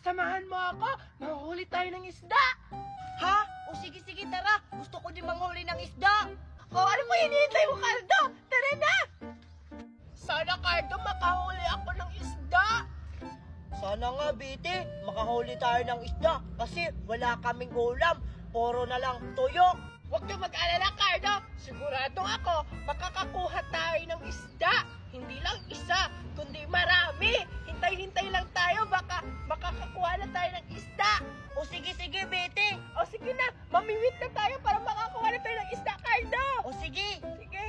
samahan mo ako. Manghuli tayo ng isda. Ha? O sige, tara. Gusto ko din manghuli ng isda. O ano mo hinihintay mo, Cardo? Tara na! Sana, Cardo, makahuli ako ng isda. Sana nga, Bete, makahuli tayo ng isda kasi wala kaming ulam. Puro na lang tuyok. Huwag kang mag-alala, Cardo. Sigurado ako, makakakuha tayo ng isda. Hindi lang isa, kundi marami. Hintay-hintay lang tayo, baka makakakuha na tayo ng isda. O sige, Bete. O sige na, mamimit na tayo para makakuha na tayo ng isda, Cardo. O sige. Sige.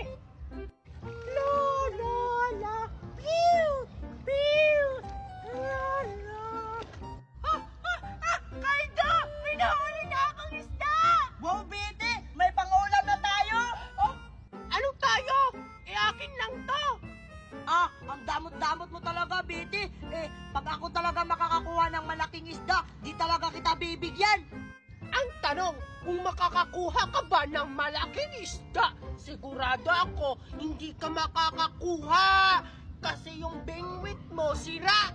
La, la, la. Pew! Pew! La, la. Cardo! May nahuli na akong isda! Wow, Bete, may pangulam na tayo. Oh, anong tayo? Akin lang to. Ang damot-damot mo talaga, Bete. Pag ako talaga makakakuha ng malaking isda, di talaga kita bibigyan. Ang tanong, kung makakakuha ka ba ng malaking isda, sigurado ako, hindi ka makakakuha. Kasi yung bingwit mo, sira.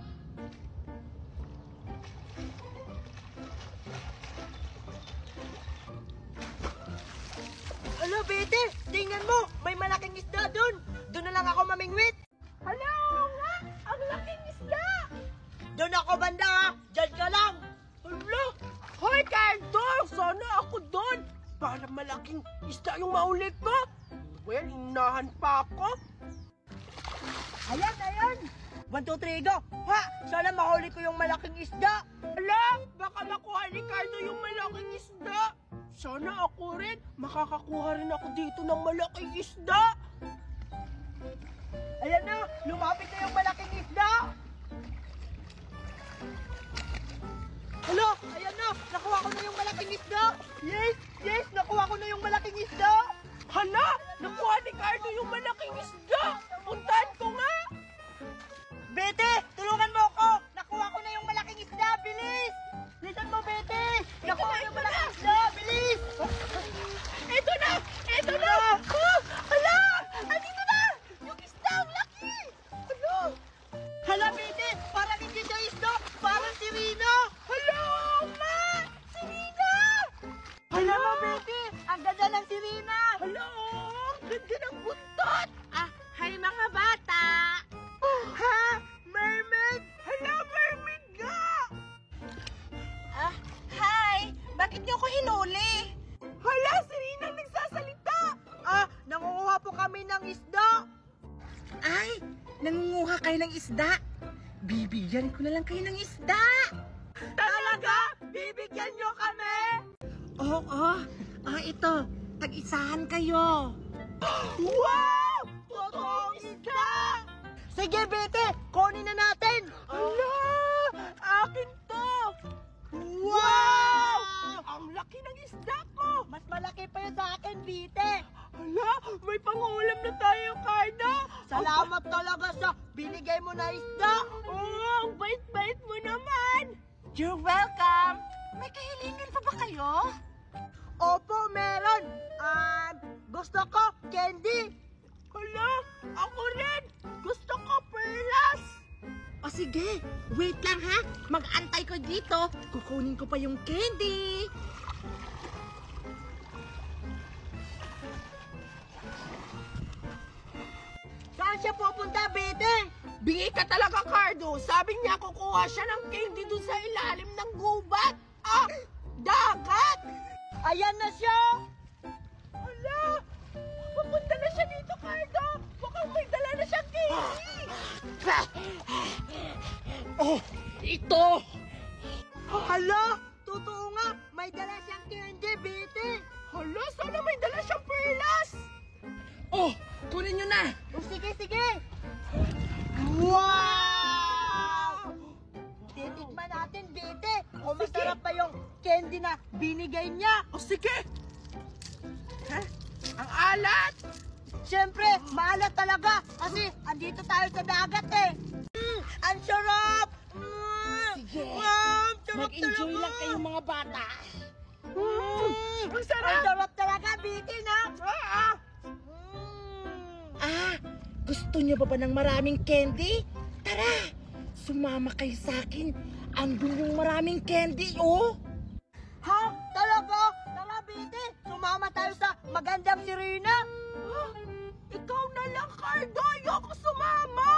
Hala, Bete, tingnan mo, may malaking isda dun. Doon na lang ako mamingwit. Hala nga, ang laking isda. Doon ako banda, ha? Diyan ka lang. Hala, hoy Cardo, sana ako doon. Para malaking isda yung mahuli ko. Well, inahan pa ako. Ayan. 1, 2, 3, go. Ha, sana mahuli ko yung malaking isda. Hala, baka makuha ni Cardo yung malaking isda. Sana ako rin, makakakuha rin ako dito ng malaking isda. Ayan na, lumapit na yung malaking isda. Hala, ayan na, nakuha ko na yung malaking isda. Yes, nakuha ko na yung malaking isda. Hala, nakuha ni Cardo yung malaking isda. Puntahan ko nga. Bete, tulungan mo ako. Nakuha ko na yung malaking isda, bilis. Bilisan mo, Bete. Nakuha ko yung malaking isda, bilis. Ito na. Oh, hala, andito na. Yung isda, ang laki. Hala, Bete, parang hindi siya isda. Parang si Rina. Hala, ma, si Rina. Hala mo, Bete, ang ganda ng si Rina. Hala, ang ganda ng buntot. Hi mga bata. Ha? Mermaid? Hala, mermaid nga. Hi! Bakit niyo ko hinuli? Hala, si Rina nagsasalita. Nangunguha po kami ng isda. Ay, nangunguha kayo ng isda. Bibigyan ko na lang kayo ng isda. Talaga? Bibigyan nyo kami? Oo, ito. Tag-isahan kayo. Wow! Totoong isda! Sige, Bete, kunin na natin. Hala! Akin to! Wow! Ang laki ng isda ko! Mas malaki pa yun sa akin, Bete. Hala! May pangulam na tayo, Cardo! Salamat talaga sa binigay mo na isda. Oh, ang bait-bait mo naman! You're welcome. May kahilingan pa ba kayo? Opo, meron. Gusto ko candy. Hala! Ako rin! Gusto ko perlas! O sige, wait lang ha. Mag-antay ko dito. Kukunin ko pa yung candy. Saan siya pupunta, Bete? Bingi ka talaga, Cardo! Sabi niya kukuha siya ng candy dun sa ilalim ng gubat! Dagat! Ayan na siya. Hala! Pupunta na siya dito, Cardo! Mukhang may dala na siyang candy! Oh! Ito! Hala, totoo nga. May dala siyang candy, Bete. Hala, sana may dala siyang perlas! Oh, kunin nyo na. Sige. Wow! Titikman natin, Bete. Kung masarap pa yung candy na binigay niya. O sige! Ha? Ang alat! Siyempre, maalat talaga. Kasi andito tayo sa dagat eh. Ang sarap! Sige. Wow, sarap Mag-enjoy talaga. lang kayong mga bata. Ang sarap! Ang sarap talaga, Bete, na. Gusto nyo ba ng maraming candy? Tara, sumama kayo sa akin. Andun yung maraming candy, oh. Ha? Talaga? Tara, Bete. Sumama tayo sa magandang sirena. Ikaw na lang, Cardo. Ayoko sumama.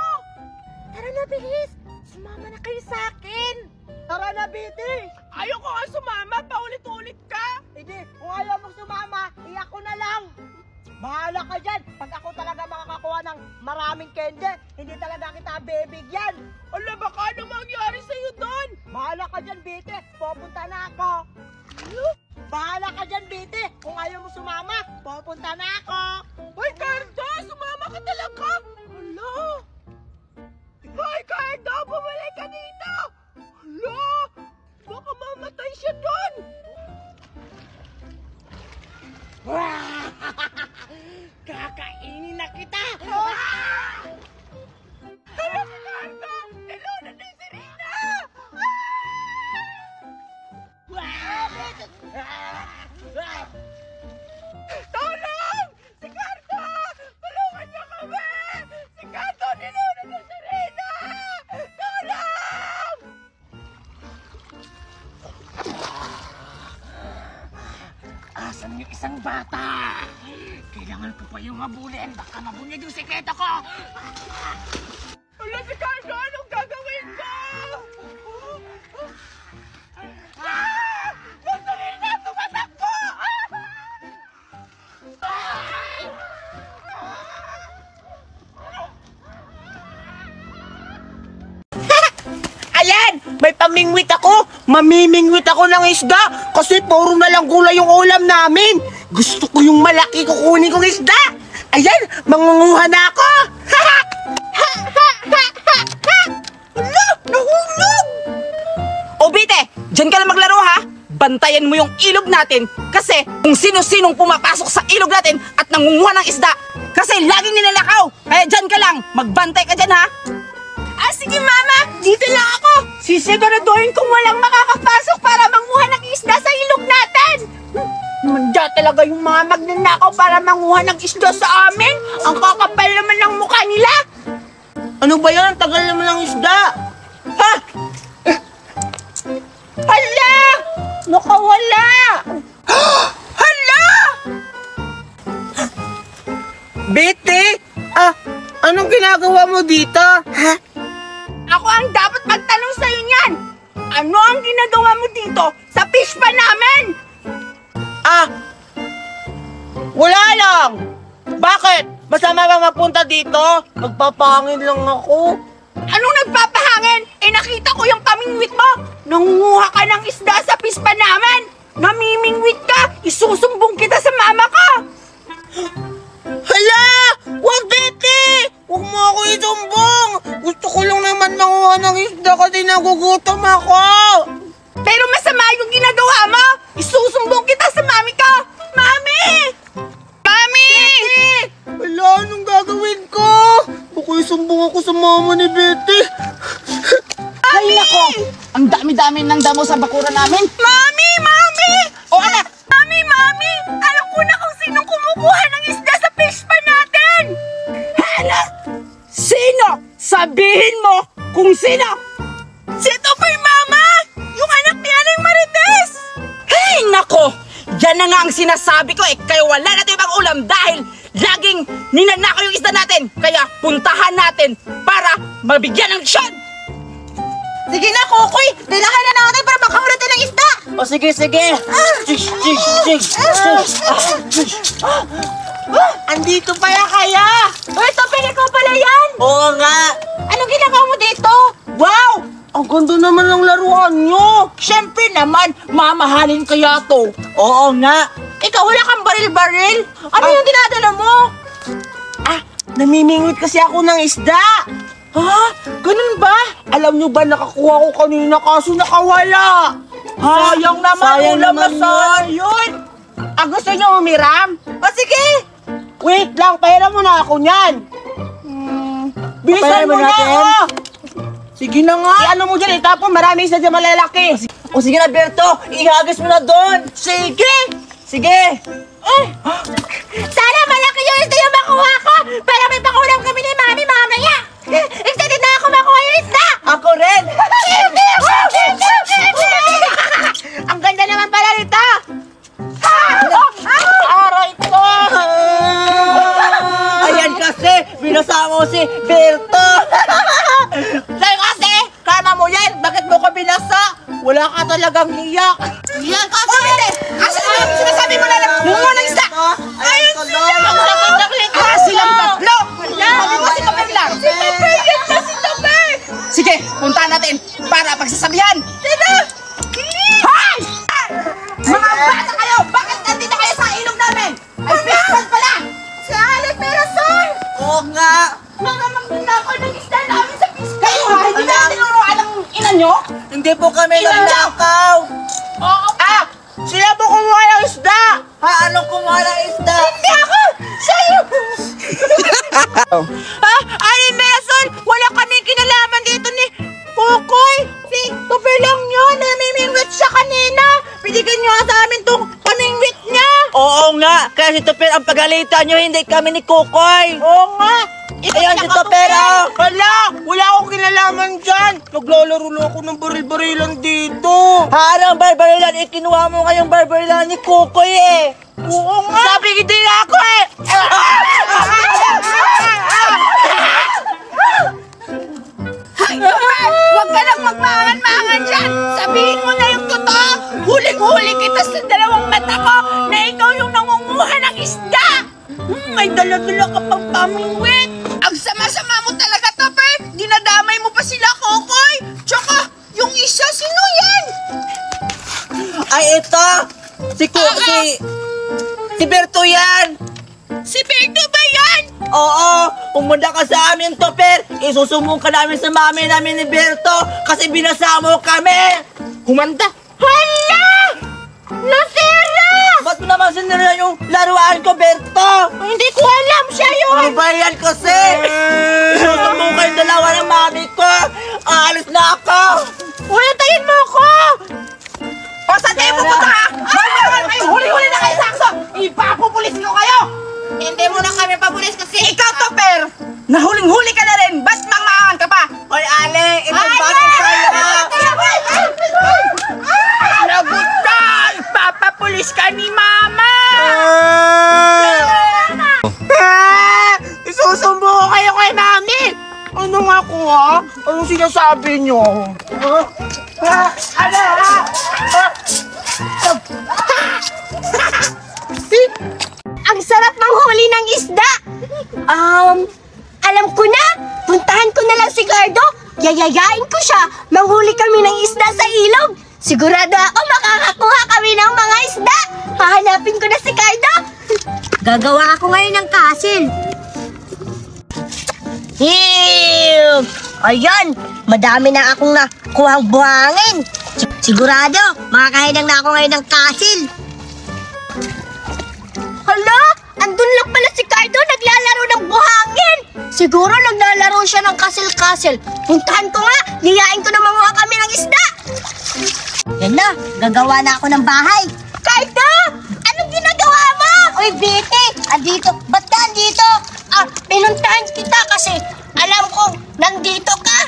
Tara na, bilis. Sumama na kayo sa akin. Tara na, Bete. Ayoko nga sumama. Paulit-ulit ka. Hindi, kung ayaw mong sumama, iyak ko na lang. Bahala ka dyan. Pag ako talaga makakakuha ng maraming candy, hindi talaga kita bibigyan. Ala, baka ano mangyari sa'yo doon? Bahala ka dyan, Bete. Pupunta na ako. Bahala ka dyan, Bete. Kung ayaw mo sumama, pupunta na ako. Hoy, Cardo! Sumama ka talaga! Hala! Hoy, Cardo! Bumalik ka dito! Hala! Baka mamatay siya doon! Kakainin na kita. Hala si Cardo! Nilunod na yung sirena! Tulong! Si Cardo! Tulungan niyo kami! Si Cardo nilunod ng sirena! Tulong! Asan yung isang bata? Kailangan ko pa yung habulin. Baka mabunyag yung sekreto ko. Hala si Cardo! Anong gagawin ko? Yung sirena! Tumatakbo! Ayan! May pamingwit ako! Mamimingwit ako ng isda! Kasi puro na lang gulay yung ulam namin! Gusto ko yung malaki kukunin kong isda! Ayan! Mangunguha na ako! Hala! Nahulog! O Bite, dyan ka lang maglaro ha. Bantayan mo yung ilog natin kasi kung sino-sinong pumapasok sa ilog natin at nangunguha ng isda. Kasi laging nilalakaw. Kaya dyan ka lang, magbantay ka dyan ha. Ah, sige mama, dito lang ako. Sisiguraduhin kong walang makakapasok para manguha ng isda sa ilog natin. Manda talaga yung mga magnanakaw para manguha ng isda sa amin. Ang kakapal naman ng mukha nila. Ano ba yan? Ang tagal naman ng isda! Ha? Hala! Nakawala! Hala! Bete! Anong ginagawa mo dito? Ha? Ako ang dapat magtanong sa'yo niyan! Ano ang ginagawa mo dito sa fish pan namin? Wala lang! Bakit? Masama bang mapunta dito? Magpapangin lang ako. Anong nagpapahangin? Nakita ko yung pamingwit mo! Nangunguha ka ng isda sa fish pan namin! Namimingwit ka! Isusumbong kita sa mama ko! Hala! Wag, Bete! Huwag mo ako isumbong! Gusto ko lang naman manguha ng isda kasi nagugutom ako! Pero masama yung ginagawa mo! Isusumbong kita sa mami ko! Mami! Mami! Hala, anong gagawin ko? Baka isumbong ako sa mama ni Bete. Ay nako! Ang dami-dami ng damo sa bakura namin! Mami! Mami! O anak! Mami! Mami! Alam ko na kung sinong kumukuha ng isda sa fish pan natin! Anak! Sino? Sabihin mo kung sino! Si Tukoy Mama! Yung anak ni Aling Marites! Hey nako! Yan na nga ang sinasabi ko kaya wala na tayo ibang ulam dahil laging ninanakaw yung isda natin! Kaya puntahan natin para mabigyan ng shot! Sige na, Kokoy! Kailangan na natin para makahuli tayo ng isda! O sige, sige. Andito pala kaya. Uy, Topeng, ikaw pala yan! Oo nga. Anong ginagawa mo dito? Wow! Ang ganda naman ng laruan nyo. Siyempre naman, mamahalin kaya to. Oo nga. Ikaw wala kang baril-baril? Ano yung dinadala mo? Namimingwit kasi ako ng isda. Ha? Ganun ba? Alam nyo ba nakakuha ko kanina kaso nakawala. Sayang naman, Sayang ulam na naman sana yun. Gusto nyo umiram? O sige! Wait lang, pera mo na ako niyan. Bilisan mo na! Oh. Sige na nga. Ano mo dyan, itapon. Marami isa dyan malalaki. O sige na, Berto. Ihagis mo na doon. Sige! Sige. Sana malaki yung isda yung makuha ko para may pangulam kami ni Mami mamaya! Excited na ako! ako makuha yung isda! Ako rin! Ang ganda naman pala nito! Aray ko! Ayan kasi, binasa mo si Berto! Sa'yo kasi, kama mo yan! Bakit mo ko binasa? Wala ka talagang hiyak! Yan kasi! Kasi sinasabi mo na lang, mungo ng isda! Ayun sila! Ang sakit-sakit ka! Silang tatlo! Sabi mo si Topper lang! Si Topper! Yan na si Topper! Sige, puntahan natin para pagsasabihan. Sino? Hoy! Mga bata kayo! Bakit nandito kayo sa ilog namin? Ay, fishpond pala! Si Alec Mirasol! Oo nga! Mga magnanakaw ng isda namin sa fishpond! Kayo ha, hindi na tinuruan ng ina nyo? Hindi po kami nagnakaw! Oo. Ah! Sila po kumuha ng isda! Ha? Anong kumuha ng isda? Hindi ako! Sa'yo! Ha? Alec Mirasol! Wala kaming kinalaman dito ni Kukoy! Si Topper lang yun! Namimingwit siya kanina! Binigyan niyo sa amin tong pamingwit niya! Oo nga! Kaya si Topper ang pagalitan niyo, hindi kami ni Kukoy! Oo nga! Ayan si Topper! Hala! Wala akong kinalaman dyan! Naglalaro ako ng baril-barilan dito! Harang barbarilan! Ikinuha mo ngayong barbarilan ni Kukoy eh! Oo nga! Sabi hindi ako eh! Huwag ka lang magmaangan-maangan dyan! Sabihin mo na yung totoo! Huling-huli kita sa dalawang mata ko na ikaw yung nangunguha ng isda! May dala-dala ka pang pamingwit! Ang sama-sama mo talaga, Topper! Dinadamay mo pa sila, Kokoy! Tsaka, yung isa, sino yan? Ay ito! Si Berto yan! Si Berto ba yan? Oo! Pumunta ka sa amin, Topper! Isusumbong ka namin sa mami namin ni Berto kasi binasa mo kami! Humanda. Hala! Nasira! Ba't mo naman sinira yung laruan ko, Berto? Hindi ko alam, siya yun! Ano ba yan kasi? Isusumbong kayong dalawa ng mami ko! Aalis na ako! Ulatayin mo ako! O, saan kayo pupunta ka? Ay, huli-huli na kayo, Sakso! Ipapupulis ko kayo! Hindi mo na kami pabulis kasi Ikaw, Topper! Nahuling-huli ka na rin! Ba't mangmaangan ka pa? Hoy, Ale! Itong bagay sa'yo! Lagot ka! Ipapapulis ka ni Mama! Isusumbo ko kayo kay Mami! Ano nga ko ha? Anong sinasabi nyo? Ang sarap manghuli ng isda! Alam ko na! Puntahan ko na lang si Gardo! Yayayain ko siya! Manghuli kami ng isda sa ilog! Sigurado ako makakakuha kami ng mga isda! Hahanapin ko na si Gardo! Gagawa ako ngayon ng kasil! Ayan! Madami na akong nakuhang buhangin! Sigurado, makakahinang na ako ngayon ng kasil! Hala! Andun lang pala si Cardo, naglalaro ng buhangin! Siguro naglalaro siya ng kasil-kasil. Puntahan ko nga, liyain ko na manguha kami ng isda! Yan na, gagawa na ako ng bahay. Cardo! Anong ginagawa mo? Uy, Betty! Andito, ba't ka andito? Pinuntahan kita kasi alam kong nandito ka.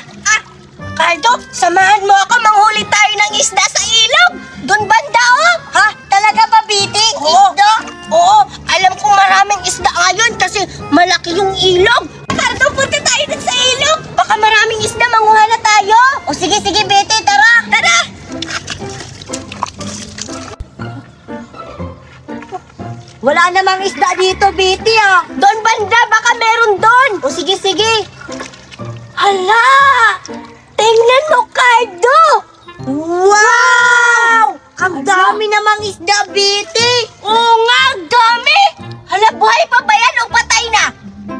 Cardo, samahan mo ako, manghuli tayo ng isda sa ilog! Doon banda, oh! Ha? Talaga ba, Betty? Isda? Oo, alam kong maraming isda ngayon kasi malaki yung ilog. Cardo, punta tayo dun sa ilog. Baka maraming isda, manguha na tayo. O sige, Betty, tara. Tara! Wala namang isda dito, Betty, ah. Doon banda, baka meron doon. O sige. Hala! Tingnan mo, Cardo! Wow! Ang dami namang isda, Betty! Oo nga, ang dami! Hala, buhay pa ba yan o patay na?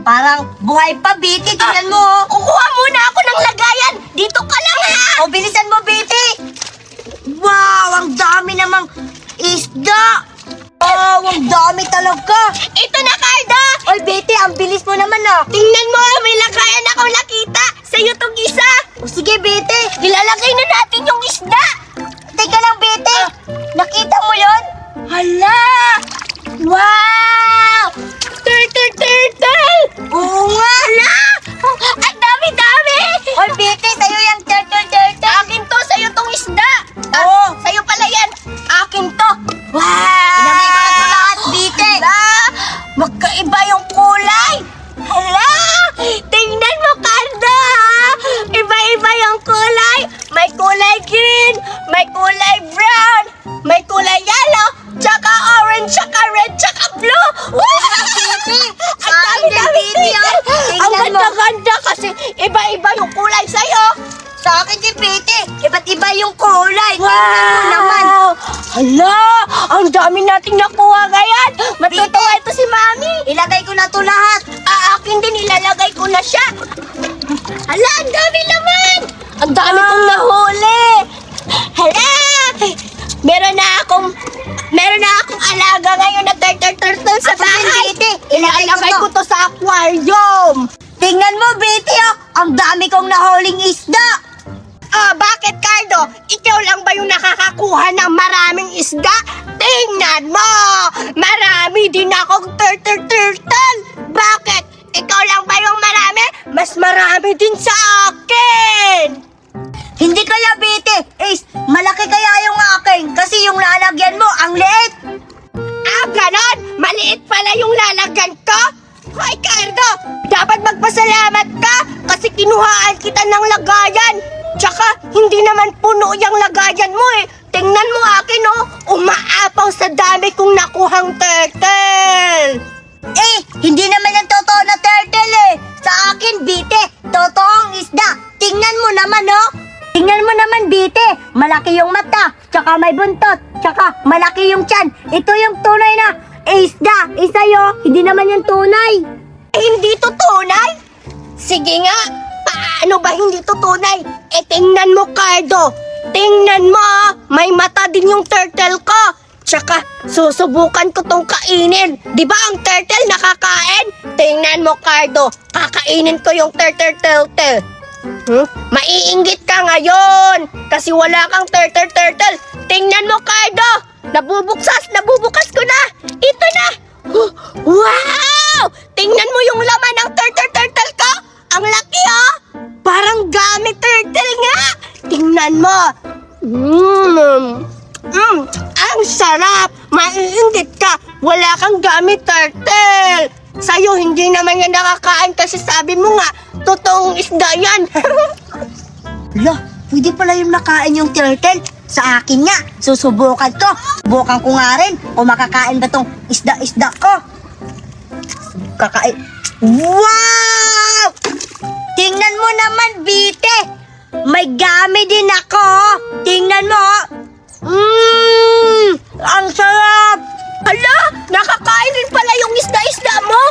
Parang buhay pa, Betty. Tingnan mo. Kukuha muna ako ng lagayan. Dito ka lang, ha? O, bilisan mo, Betty. Wow, ang dami namang isda. Wow, ang dami talaga. Ito na, Cardo. Oy, Betty, ang bilis mo naman, ah. Tingnan mo, may lagayan akong nakita. Sa'yo tong isa. O sige, Betty, ilalagay na natin yung isda. Teka lang, Betty. Nakita mo yon? Hala! Wow! Turtle! Oo nga! Hala! Ang dami-dami! Oy, kulay green, may kulay brown, may kulay yellow, tsaka orange, tsaka red, tsaka blue. Ang dami-dami sticker. Ang ganda-ganda kasi iba-iba yung kulay sa'yo. Sa akin si Pete, iba't iba yung kulay. Wow! Naman. Hala, ang dami nating nakuha ngayon. Matutuwa ito si Mami. Ilagay ko na to lahat. Akin din, ilalagay ko na siya. Hala, ang dami naman. Ang dami kong nahuli. Hala, meron na akong alaga ngayon na turtle sa bahay. Ilalagay ko to sa aquarium. Tingnan mo, Betty, ang dami kong nahuling isda. Bakit, Cardo? Ikaw lang ba yung nakakakuha ng maraming isda? Tingnan mo! Marami din akong turtle. Bakit? Ikaw lang ba yung marami? Mas marami din sa akin! Hindi kaya, Betty. Ace, malaki kaya yung akin kasi yung lalagyan mo ang liit. Ganon? Maliit pala yung lalagyan ko? Hoy, Cardo! Dapat magpasalamat ka kasi kinuhaan kita ng lagayan. Tsaka, hindi naman puno yung lagayan mo eh. Tingnan mo akin umaapaw sa dami kong nakuhang turtle. Hindi naman yung totoo na turtle eh. Sa akin, Bite, totoong isda. Tingnan mo naman Tingnan mo naman, Bite. Malaki yung mata, tsaka may buntot, tsaka malaki yung tiyan. Ito yung tunay na isda. Sa'yo, hindi naman yung tunay. Hindi to tunay? Sige nga. Paano ba hindi to tunay? Tingnan mo, Cardo. Tingnan mo, may mata din yung turtle ko. Tsaka, susubukan ko tong kainin. Di ba ang turtle nakakain? Tingnan mo, Cardo. Kakainin ko yung turtle. Maiinggit ka ngayon kasi wala kang turtle. Tingnan mo, Cardo. Nabubukas ko na. Ito na. Wow! Tingnan mo yung laman ng turtle ko. Ang laki Parang gamit turtle nga. Tingnan mo. Ang sarap. Maiinggit ka. Wala kang gamit turtle. Sa'yo, hindi naman yan nakakain kasi sabi mo nga, totoong isda yan. Pwede pala yung makain yung turtle. Sa akin nga, susubukan ko. Subukan ko nga rin kung makakain ba tong isda-isda ko. Kakain. Wow! Tingnan mo naman, Bite. May gamit din ako. Tingnan mo. Ang sarap. Hala, nakakain rin pala yung isda-isda mo.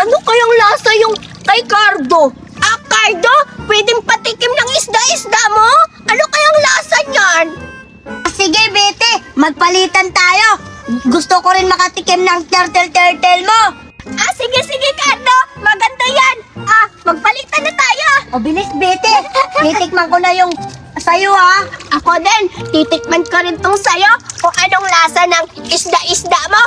Ano kayang lasa yung kay Cardo? Cardo, pwedeng patikim ng isda-isda mo? Ano kayang lasa niyan? Sige, Bete, magpalitan tayo. Gusto ko rin makatikim ng turtle mo. Sige, Cardo. Maganda yan. Magpalitan na tayo. Bilis, Bete. Titikman ko na yung sayo, Ako din. Titikman ko rin tong sayo kung anong lasa ng isda-isda mo.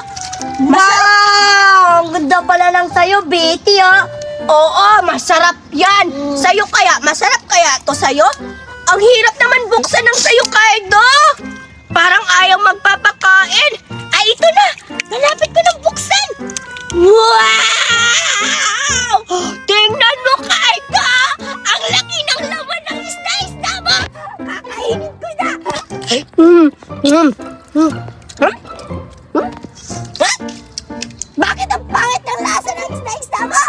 Wow! Ang ganda pala ng sayo, Bete, Oo, masarap yan. Sayo kaya, masarap kaya to sayo? Ang hirap naman buksan ng sayo, Cardo. Parang ayaw magpapakain. Ito na. Malapit ko ng buksan. Wow! Tingnan mo, Cardo. Ang laki ng laman ng isda-isda mo. Kakainin ko na. Bakit ang pangit ng lasa ng isda-isda mo?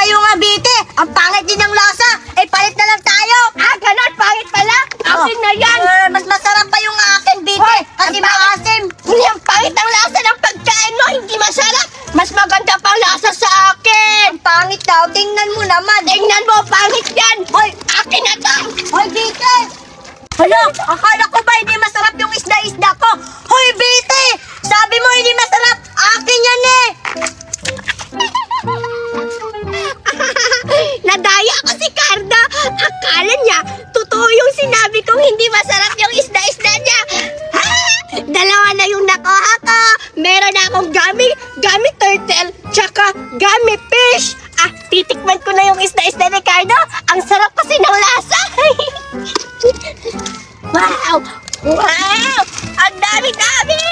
Sa'yo nga, Bite. Ang pangit din ng lasa. Palit na lang tayo. Ganon. Pangit pala. Akin na yan. Mas masarap pa yung akin, Bite. Kasi maasim. Ang pangit ang lasa ng pagkain mo. Hindi masarap. Mas maganda pa lasa sa akin. Ang pangit daw. Tingnan mo naman. Tingnan mo. Pangit yan. Hoy, akin na to. Hoy, Bite. Hala, akala ko ba hindi masarap yung isda-isda ko? Hoy, Bite. Sabi mo hindi masarap. Akin yan Nadaya ko si Cardo. Akala niya, totoo yung sinabi kong hindi masarap yung isda-isda niya. Dalawa na yung nakuha ko. Meron na akong gummy turtle, tsaka gummy fish. Titikman ko na yung isda-isda ni Cardo. Ang sarap kasi ng lasa. Wow! Ang dami-dami!